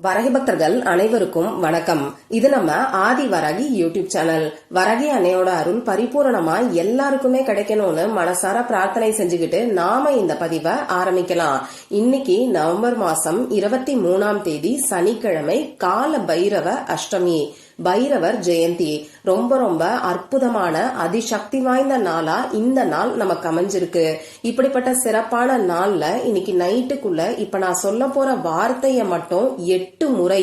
வரகி பக்தர்கள் அனைவருக்கும் வணக்கம். இது நம்ம ஆதி வரகி யூடியூப் சேனல். வரகி அன்னையோட அருள் பரிபூரணமா எல்லாருக்குமே கிடைக்கணும்னு மனசார பிரார்த்தனை செஞ்சுக்கிட்டு நாம இந்த பதிவை ஆரம்பிக்கலாம். இன்னைக்கு நவம்பர் மாசம் 23ஆம் தேதி சனிக்கிழமை, கால பைரவ அஷ்டமி, பைரவர் ஜெயந்தி. ரொம்ப ரொம்ப அற்புதமான அதிசக்தி வாய்ந்த நாளா இந்த நாள் நமக்கு அமைஞ்சிருக்கு. இப்படிப்பட்ட சிறப்பான நாள்ல இன்னைக்கு நைட்டுக்குள்ள இப்ப நான் சொல்ல போற வார்த்தைய மட்டும் 8 முறை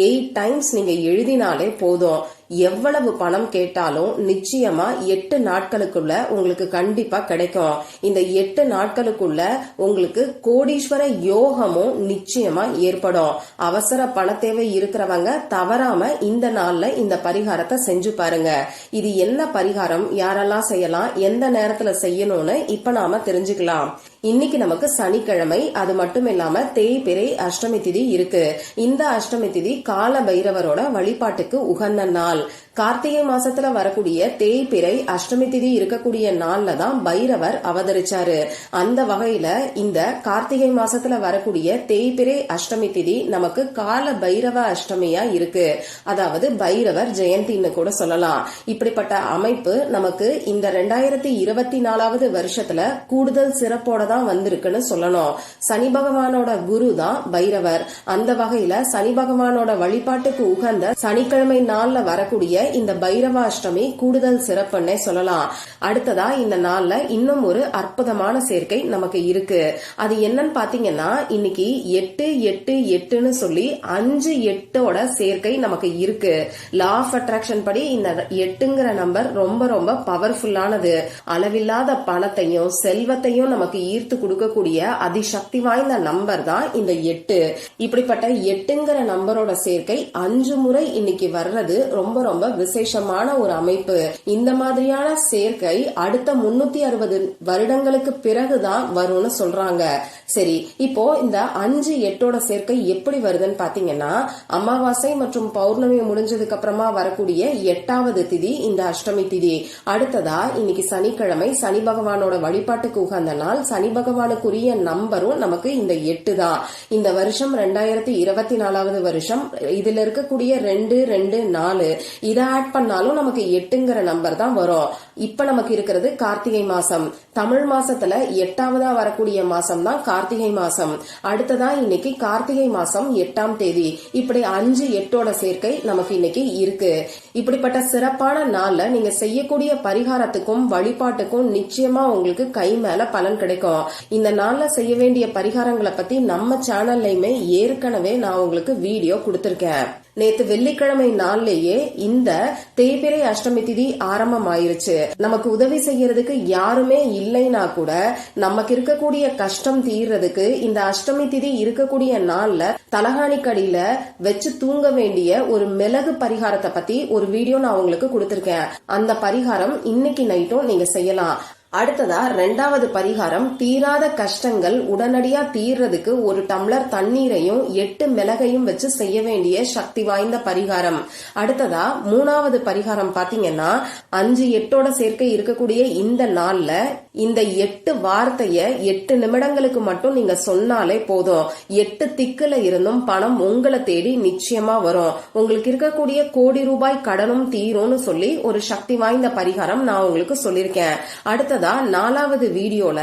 8 டைம்ஸ் நீங்க எழுதினாலே போதும். எவ்வளவு பணம் கேட்டாலும் நிச்சயமா 8 நாட்களுக்குள்ள உங்களுக்கு கண்டிப்பா கிடைக்கும். இந்த 8 நாட்களுக்குள்ள உங்களுக்கு கோடீஸ்வர யோகமும் நிச்சயமா ஏற்படும். அவசர பண தேவை இருக்கிறவங்க தவறாம இந்த நாள்ல இந்த பரிகாரத்தை செஞ்சு பாருங்க. இது என்ன பரிகாரம், யாரெல்லாம் செய்யலாம், எந்த நேரத்துல செய்யணும்னு இப்ப நாம தெரிஞ்சுக்கலாம். இன்னைக்கு நமக்கு சனிக்கிழமை, அது மட்டும் இல்லாம தேய்பிறை அஷ்டமி திதி இருக்கு. இந்த அஷ்டமி திதி கால பைரவரோட வழிபாட்டுக்கு உகந்த நாள். கார்த்திகை மாசத்துல வரக்கூடிய தேய்பிறை அஷ்டமி திதி இருக்கக்கூடிய நாள்ல தான் பைரவர் அவதரிச்சாரு. அந்த வகையில இந்த கார்த்திகை மாசத்துல வரக்கூடிய தேய்பிறை அஷ்டமி திதி நமக்கு கால பைரவ அஷ்டமியா இருக்கு. அதாவது பைரவர் ஜெயந்தின்னு கூட சொல்லலாம். இப்படிப்பட்ட அமைப்பு நமக்கு இந்த 2024வது வருஷத்துல கூடுதல் சிறப்போட தான் வந்திருக்குன்னு சொல்லணும். சனி பகவானோட குரு தான் பைரவர். அந்த வகையில சனி பகவானோட வழிபாட்டுக்கு உகந்த சனிக்கிழமை நாள்ல வரக்கூடிய இந்த பைரவ அஷ்டமி கூடுதல் சிறப்புன்னே சொல்லலாம். அடுத்ததா இந்த நாள்ல இன்னும் ஒரு அற்புதமான சேர்க்கை நமக்கு இருக்கு. அது என்னன்னு பாத்தீங்கன்னா, இன்னைக்கு 888ன்னு சொல்லி 5-8ஓட சேர்க்கை நமக்கு இருக்கு. லா ஆஃப் அட்ராக்ஷன் படி இந்த 8ங்கிற நம்பர் ரொம்ப ரொம்ப பவர்ஃபுல்லானது. அளவில்லாத பணத்தையும் செல்வத்தையும் நமக்கு ஈர்த்து கொடுக்கக்கூடிய அதிசக்தி வாய்ந்த நம்பர் தான் இந்த 8. இப்படிப்பட்ட 8ங்கிற நம்பரோட சேர்க்கை 5 முறை இன்னைக்கு வர்றது ரொம்ப ரொம்ப விசேஷமான ஒரு அமைப்பு. இந்த மாதிரியான சேர்க்கை அடுத்த 360 வருடங்களுக்கு பிறகுதான் வரும்னு சொல்றாங்க. சரி, இப்போ இந்த 5-8ஓட சேர்க்கை எப்படி வருதுன்னு பாத்தீங்கன்னா, அமாவாசை மற்றும் பௌர்ணமி முடிஞ்சதுக்கு அப்புறமா வரக்கூடிய 8வது திதி இந்த அஷ்டமி திதி. அடுத்ததா இன்னைக்கு சனிக்கிழமை, சனி பகவானோட வழிபாட்டுக்கு உகந்த நாள். சனி பகவானுக்குரிய நம்பரும் நமக்கு இந்த 8 தான். இந்த வருஷம் 2024வது வருஷம். இதுல இருக்கக்கூடிய 2-2-4 இதை ஆட் பண்ணாலும் நமக்கு 8ங்கிற நம்பர் தான் வரும். இப்ப நமக்கு இருக்கிறது கார்த்திகை மாசம். தமிழ் மாசத்துல 8வதா வரக்கூடிய மாசம் தான் கார்த்திகை மாசம். அடுத்ததா இன்னைக்கு கார்த்திகை மாசம் 8ஆம் தேதி. இப்படி 5-8ஓட சேர்க்கை நமக்கு இன்னைக்கு இருக்கு. இப்படிப்பட்ட சிறப்பான நாள்ல நீங்க செய்யக்கூடிய பரிகாரத்துக்கும் வழிபாட்டுக்கும் நிச்சயமா உங்களுக்கு கை மேல பலன் கிடைக்கும். இந்த நாள்ல செய்ய வேண்டிய பரிகாரங்களை பத்தி நம்ம சேனல்லையுமே ஏற்கனவே நான் உங்களுக்கு வீடியோ கொடுத்திருக்கேன். நேத்து வெள்ளிக்கிழமை நாள்லயே இந்த தேய்பிறை அஷ்டமி திதி ஆரம்பம் ஆயிருச்சு. நமக்கு உதவி செய்யறதுக்கு யாருமே இல்லைன்னா கூட நமக்கு இருக்கக்கூடிய கஷ்டம் தீர்றதுக்கு இந்த அஷ்டமி திதி இருக்கக்கூடிய நாள்ல தலகாணிக்கடியில வச்சு தூங்க வேண்டிய ஒரு மிளகு பரிகாரத்தை பத்தி ஒரு வீடியோ நான் உங்களுக்கு கொடுத்திருக்கேன். அந்த பரிகாரம் இன்னைக்கு நைட்டும் நீங்க செய்யலாம். அடுத்ததா 2வது பரிகாரம், தீராத கஷ்டங்கள் உடனடியா தீர்றதுக்கு ஒரு டம்ளர் தண்ணீரையும் 8 மிளகையும் வச்சு செய்ய வேண்டிய சக்தி வாய்ந்த பரிகாரம். அடுத்ததா 3வது பரிகாரம் பாத்தீங்கன்னா, 5-8ஓட சேர்க்கை இருக்கக்கூடிய இந்த நாள்ல இந்த 8 வார்த்தைய 8 நிமிடங்களுக்கு மட்டும் நீங்க சொன்னாலே போதும். 8 திக்குல இருந்தும் பணம் உங்களை தேடி நிச்சயமா வரும். உங்களுக்கு இருக்கக்கூடிய கோடி ரூபாய் கடனும் தீரும்னு சொல்லி ஒரு சக்தி வாய்ந்த பரிகாரம் நான் உங்களுக்கு சொல்லிருக்கேன். அடுத்தது 4வது வீடியோல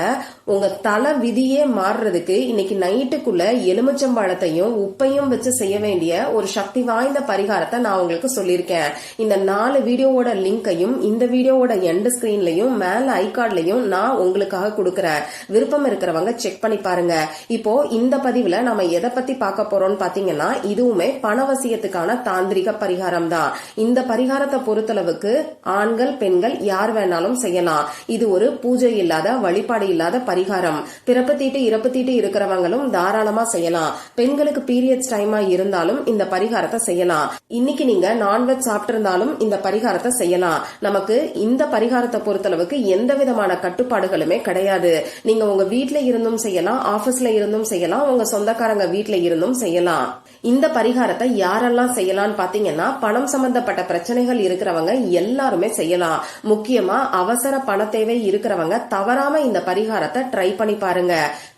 உங்க தலை விதியே மாறுறதுக்கு இன்னைக்கு நைட்டுக்குள்ள எலுமிச்சம்பழத்தையும் உப்பையும் வச்சு செய்ய வேண்டிய ஒரு சக்தி வாய்ந்த பரிகாரத்தை நான் உங்களுக்கு சொல்லியிருக்கேன். இந்த 4 வீடியோவோட லிங்கையும் இந்த வீடியோவோட எண்ட் ஸ்கிரீன்லயும் மேல ஐகார்ட்லயும் நான் உங்களுக்காக கொடுக்கறேன். விருப்பம் இருக்கிறவங்க செக் பண்ணி பாருங்க. இப்போ இந்த பதிவுல நம்ம எதை பத்தி பார்க்க போறோம்னு பாத்தீங்கன்னா, இதுவுமே பணவசியத்துக்கான தாந்திரிக பரிகாரம் தான். இந்த பரிகாரத்தை பொறுத்தளவுக்கு ஆண்கள் பெண்கள் யார் வேணாலும் செய்யலாம். இது ஒரு பூஜை இல்லாத, வழிபாடு இல்லாத பரிகாரம். பிறப்பு தீட்டு இறப்பு தீட்டு இருக்கிறவங்களும் தாராளமா செய்யலாம். பெண்களுக்கு பீரியட்ஸ் டைமா இருந்தாலும் இந்த பரிகாரத்தை செய்யலாம். இன்னைக்கு நீங்க நான்வெஜ் சாப்பிட்டு இருந்தாலும் இந்த பரிகாரத்தை செய்யலாம். நமக்கு இந்த பரிகாரத்தை பொறுத்தளவுக்கு எந்த விதமான கட்டுப்பாடுகளுமே கிடையாது. நீங்க உங்க வீட்ல இருந்தும் செய்யலாம், ஆபீஸ்ல இருந்தும் செய்யலாம், உங்க சொந்தக்காரங்க வீட்ல இருந்தும் செய்யலாம். இந்த பரிகாரத்தை யாரெல்லாம் செய்யலாம்னு பாத்தீங்கன்னா பணம் சம்பந்தப்பட்ட பிரச்சனைகள் இருக்கிறவங்க எல்லாருமே செய்யலாம். முக்கியமா அவசர பண தேவை இருக்கிறவங்க தவறாம இந்த பரிகாரத்தை ட்ரை பண்ணி பாருங்க.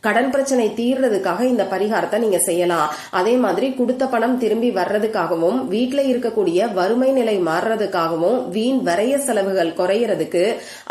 கடன் பிரச்சனை தீர்றதுக்காக இந்த பரிகாரத்தை நீங்க செய்யலாம். அதே மாதிரி கொடுத்த பணம் திரும்பி வர்றதுக்காகவும் வீட்டுல இருக்கக்கூடிய வறுமை நிலை மாறுறதுக்காகவும் வீண் விரைய செலவுகள் குறையறதுக்கு,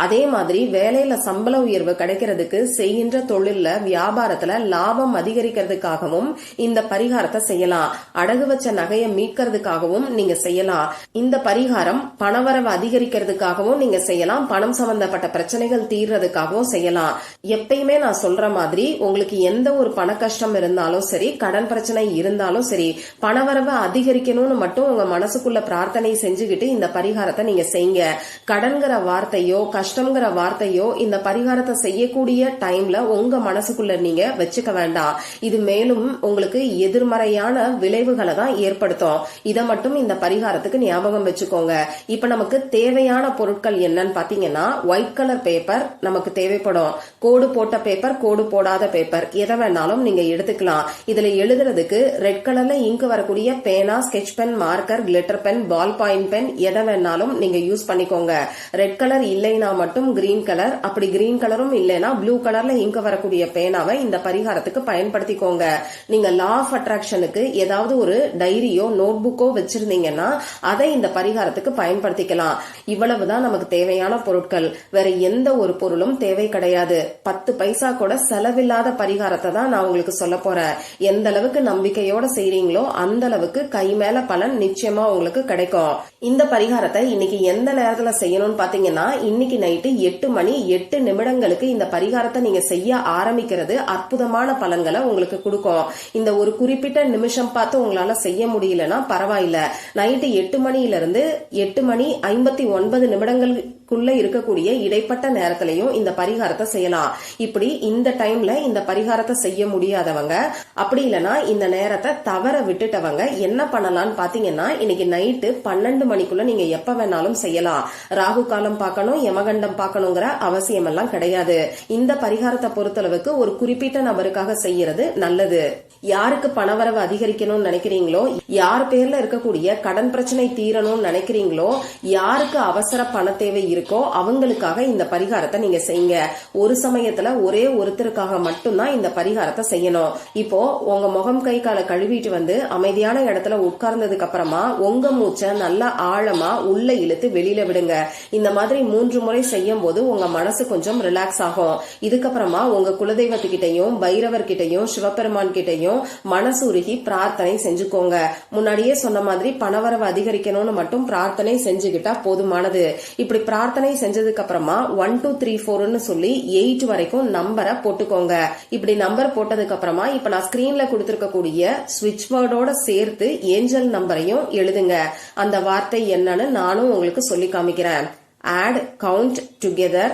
அதே மாதிரி வேலையில சம்பள உயர்வு கிடைக்கிறதுக்கு, செய்கின்ற தொழில்ல வியாபாரத்துல லாபம் அதிகரிக்கிறதுக்காகவும் இந்த பரிகாரத்தை செய்யலாம். அடகு வச்ச நகையை மீட்கிறதுக்காகவும் நீங்க செய்யலாம். இந்த பரிகாரம் பணவரவு அதிகரிக்கிறதுக்காகவும் நீங்க செய்யலாம். பணம் சம்பந்தப்பட்ட பிரச்சனைகள் தீர்றதுக்காகவும் செய்யலாம். எப்பயுமே நான் சொல்ற மாதிரி உங்களுக்கு எந்த ஒரு பண கஷ்டம் இருந்தாலும் சரி, கடன் பிரச்சனை இருந்தாலும் சரி, பணவரவு அதிகரிக்கணும்னு மட்டும் உங்க மனசுக்குள்ள பிரார்த்தனை செஞ்சுக்கிட்டு இந்த பரிகாரத்தை நீங்க செய்யுங்க. கடன்கிற வார்த்தையோ கஷ்டம்ங்கிற வார்த்தையோ இந்த பரிகாரத்தை செய்யக்கூடிய டைம்ல உங்க மனசுக்குள்ள நீங்க வச்சுக்க வேண்டாம். இது மேலும் உங்களுக்கு எதிர்மறையான விளைவுகளை தான் ஏற்படுத்தும். இதை மட்டும் இந்த பரிகாரத்துக்கு ஞாபகம் வச்சுக்கோங்க. இப்ப நமக்கு தேவையான பொருட்கள் என்னன்னு பாத்தீங்கன்னா, ஒயிட் கலர் பேப்பர் நமக்கு தேவைப்படும். கோடு போட்ட பேப்பர், கோடு போடாத பேப்பர், எதை வேணாலும் நீங்க எடுத்துக்கலாம். இதுல எழுதுறதுக்கு ரெட் கலர்ல இங்கு வரக்கூடிய பேனா, sketch pen, marker, glitter pen, ball point pen, எதை வேணாலும் நீங்க யூஸ் பண்ணிக்கோங்க. ரெட் கலர் இல்லைனா மட்டும் கிரீன் கலர், அப்படி கிரீன் கலரும் இல்லைனா ப்ளூ கலர்ல இங்கு வரக்கூடிய பேனாவை இந்த பரிகாரத்துக்கு பயன்படுத்திக்கோங்க. நீங்க லா ஆஃப் அட்ராக்ஷனுக்கு ஏதாவது ஒரு டைரியோ நோட் புக்கோ வச்சிருந்தீங்கன்னா அதை இந்த பரிகாரத்துக்கு பயன்படுத்திக்கலாம். இவ்வளவுதான் நமக்கு தேவையான பொருட்கள். வேற எந்த ஒரு பொருளும் தேவை கிடையாது. 10 பைசா கூட செலவில்லாத பரிகாரத்தை தான் நான் உங்களுக்கு சொல்ல போறேன். எந்த அளவுக்கு நம்பிக்கையோட செய்றீங்களோ அந்த அளவுக்கு கை மேல பலன் நிச்சயமா உங்களுக்கு கிடைக்கும். இந்த பரிகாரத்தை இன்னைக்கு எந்த நேரத்துல செய்யணும்னு பாத்தீங்கன்னா, இன்னைக்கு நைட்டு 8 மணி 8 நிமிடங்களுக்கு இந்த பரிகாரத்தை நீங்க செய்ய ஆரம்பிக்கிறது அற்புதமான பலன்களை உங்களுக்கு கொடுக்கும். இந்த ஒரு குறிப்பிட்ட நிமிஷம் பார்த்து உங்களால செய்ய முடியலன்னா பரவாயில்ல, நைட்டு 8 மணியில இருந்து 8 மணி 59 நிமிடங்களுக்குள்ள இருக்கக்கூடிய இடைப்பட்ட நேரத்திலையும் இந்த பரிகாரத்தை செய்யலாம். இப்படி இந்த டைம்ல இந்த பரிகாரத்தை செய்ய முடியாதவங்க, அப்படி இல்லைன்னா இந்த நேரத்தை தவற விட்டுட்டவங்க என்ன பண்ணலாம்னு பாத்தீங்கன்னா, இன்னைக்கு நைட்டு 12 மணிக்குள்ள நீங்க எப்ப வேணாலும் செய்யலாம். ராகு காலம் பார்க்கணும், யமகண்டம் பார்க்கணுங்கிற அவசியம் எல்லாம் கிடையாது. இந்த பரிகாரத்தை பொறுத்தளவுக்கு ஒரு குறிப்பிட்ட நபருக்காக செய்யறது நல்லது. யாருக்கு பணவரவு அதிகரிக்கணும்னு நினைக்கிறீங்களோ, யார் பேர்ல இருக்கக்கூடிய கடன் பிரச்சனை தீரணும்னு நினைக்கிறீங்களோ, யாருக்கு அவசர பண தேவை இருக்கோ அவங்களுக்காக இந்த பரிகாரத்தை நீங்க செய்யுங்க. ஒரு சமயத்துல ஒரே ஒருத்தருக்காக மட்டும்தான் இந்த பரிகாரத்தை செய்யணும். இப்போ உங்க முகம் கை காலை கழுவிட்டு வந்து அமைதியான இடத்துல உட்கார்ந்ததுக்கு அப்புறமா உங்க மூச்சை நல்லா ஆழமா உள்ள இழுத்து வெளியில விடுங்க. இந்த மாதிரி 3 முறை செய்யும் போது உங்க மனசு கொஞ்சம் ரிலாக்ஸ் ஆகும். இதுக்கப்புறமா உங்க குலதெய்வத்துக்கிட்டையும் பைரவர்கிட்டையும் சிவபெருமான் கிட்டையும் மனசு உருகி பிரார்த்தனை செஞ்சுக்கோங்க. முன்னாடியே சொன்ன மாதிரி பணவரவு அதிகரிக்கணும்னு மட்டும் பிரார்த்தனை செஞ்சுக்கிட்டா போதுமானது. இப்படி பிரார்த்தனை செஞ்சதுக்கு அப்புறமா 1 2 3 4ன்னு சொல்லி 8 வரைக்கும் நம்பரை போட்டுக்கோங்க. இப்படி நம்பர் போட்டதுக்கு அப்புறமா இப்ப நான் ஸ்கிரீன்ல கொடுத்திருக்கக்கூடிய ஸ்விட்ச் வேர்டோட சேர்த்து ஏஞ்சல் நம்பரையும் எழுதுங்க. அந்த வார்த்தை என்னன்னு நானும் உங்களுக்கு சொல்லி காமிக்கிறேன். add count together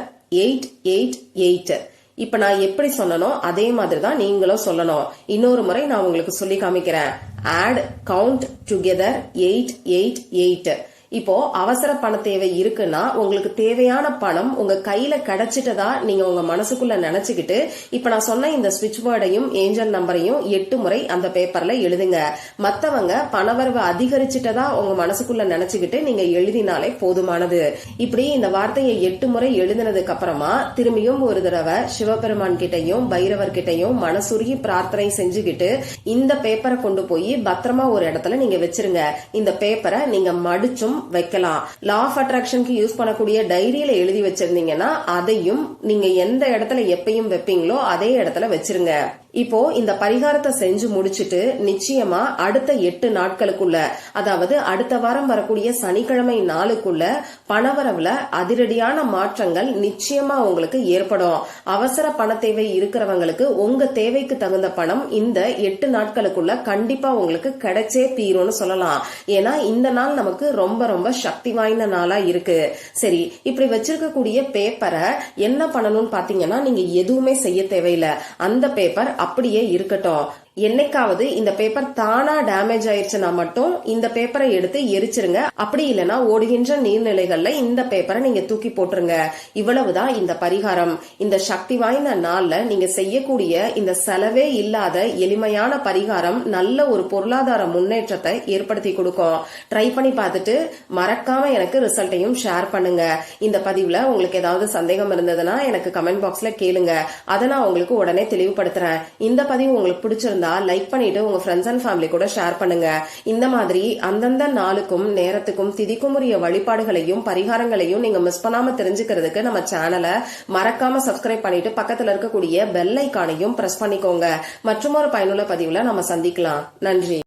888. இப்ப நான் எப்படி சொன்னனோ அதே மாதிரி தான் நீங்களும் சொல்லணும். இன்னொரு முறை நான் உங்களுக்கு சொல்லி காமிக்கிறேன். add count together 888. இப்போ அவசர பண தேவை இருக்குன்னா உங்களுக்கு தேவையான பணம் உங்க கையில கிடைச்சிட்டதா நீங்க உங்க மனசுக்குள்ள நினைச்சுக்கிட்டு இப்ப நான் சொன்ன இந்த ஸ்விட்ச் வேர்டையும் ஏஞ்சல் நம்பரையும் 8 முறை அந்த பேப்பர்ல எழுதுங்க. மத்தவங்க பணவரவு அதிகரிச்சிட்டதா உங்க மனசுக்குள்ள நினைச்சுக்கிட்டு நீங்க எழுதினாலே போதுமானது. இப்படி இந்த வார்த்தையை 8 முறை எழுதினதுக்கு அப்புறமா திரும்பியும் ஒரு தடவை சிவபெருமான் கிட்டையும் பைரவர் கிட்டையும் மனசுருகி பிரார்த்தனை செஞ்சுக்கிட்டு இந்த பேப்பரை கொண்டு போய் பத்திரமா ஒரு இடத்துல நீங்க வச்சிருங்க. இந்த பேப்பரை நீங்க மடிச்சும் வைக்கலாம். லா ஆஃப் அட்ராக்ஷனுக்கு யூஸ் பண்ணக்கூடிய டைரியில எழுதி வச்சிருந்தீங்கன்னா அதையும் நீங்க எந்த இடத்துல எப்பயும் வைப்பீங்களோ அதே இடத்துல வச்சிருங்க. இப்போ இந்த பரிகாரத்தை செஞ்சு முடிச்சிட்டு நிச்சயமா அடுத்த 8 நாட்களுக்குள்ள, அதாவது அடுத்த வாரம் வரக்கூடிய சனிக்கிழமை நாளுக்குள்ள பணவரவுல அதிரடியான மாற்றங்கள் நிச்சயமா உங்களுக்கு ஏற்படும். அவசர பண தேவை இருக்கிறவங்களுக்கு உங்க தேவைக்கு தகுந்த பணம் இந்த 8 நாட்களுக்குள்ள கண்டிப்பா உங்களுக்கு கிடைச்சே தீரும்னு சொல்லலாம். ஏன்னா இந்த நாள் நமக்கு ரொம்ப ரொம்ப சக்தி வாய்ந்த நாளா இருக்கு. சரி, இப்படி வச்சிருக்கக்கூடிய பேப்பரை என்ன பண்ணணும்னு பாத்தீங்கன்னா, நீங்க எதுவுமே செய்ய தேவையில்லை. அந்த பேப்பர் அப்படியே இருக்கட்டும். என்னைக்காவது இந்த பேப்பர் தானா டேமேஜ் ஆயிடுச்சுன்னா மட்டும் இந்த பேப்பரை எடுத்து எரிச்சிருங்க. அப்படி இல்லைன்னா ஓடுகின்ற நீர்நிலைகள்ல இந்த பேப்பரை நீங்க தூக்கி போட்டுருங்க. இவ்வளவுதான் இந்த பரிகாரம். இந்த சக்தி வாய்ந்த நாள்ல நீங்க செய்யக்கூடிய இந்த செலவே இல்லாத எளிமையான பரிகாரம் நல்ல ஒரு பொருளாதார முன்னேற்றத்தை ஏற்படுத்தி கொடுக்கும். ட்ரை பண்ணி பார்த்துட்டு மறக்காம எனக்கு ரிசல்ட்டையும் ஷேர் பண்ணுங்க. இந்த பதிவுல உங்களுக்கு ஏதாவது சந்தேகம் இருந்ததுன்னா எனக்கு கமெண்ட் பாக்ஸ்ல கேளுங்க. அதை நான் உங்களுக்கு உடனே தெளிவுபடுத்துறேன். இந்த பதிவு உங்களுக்கு பிடிச்சிருந்தா லைக் பண்ணிட்டு உங்க ஃப்ரெண்ட்ஸ் அண்ட் ஃபேமிலி கூட ஷேர் பண்ணுங்க. இந்த மாதிரி அந்தந்த நாளுக்கும் நேரத்துக்கும் திதிக்கும் உரிய வழிபாடுகளையும் பரிகாரங்களையும் நீங்க மிஸ் பண்ணாம தெரிஞ்சுக்கிறதுக்கு நம்ம சேனலை மறக்காம சப்ஸ்கிரைப் பண்ணிட்டு பக்கத்துல இருக்கக்கூடிய பெல் ஐகானையும் பிரஸ் பண்ணிக்கோங்க. மற்றும் ஒரு பயனுள்ள பதிவுல நம்ம சந்திக்கலாம். நன்றி.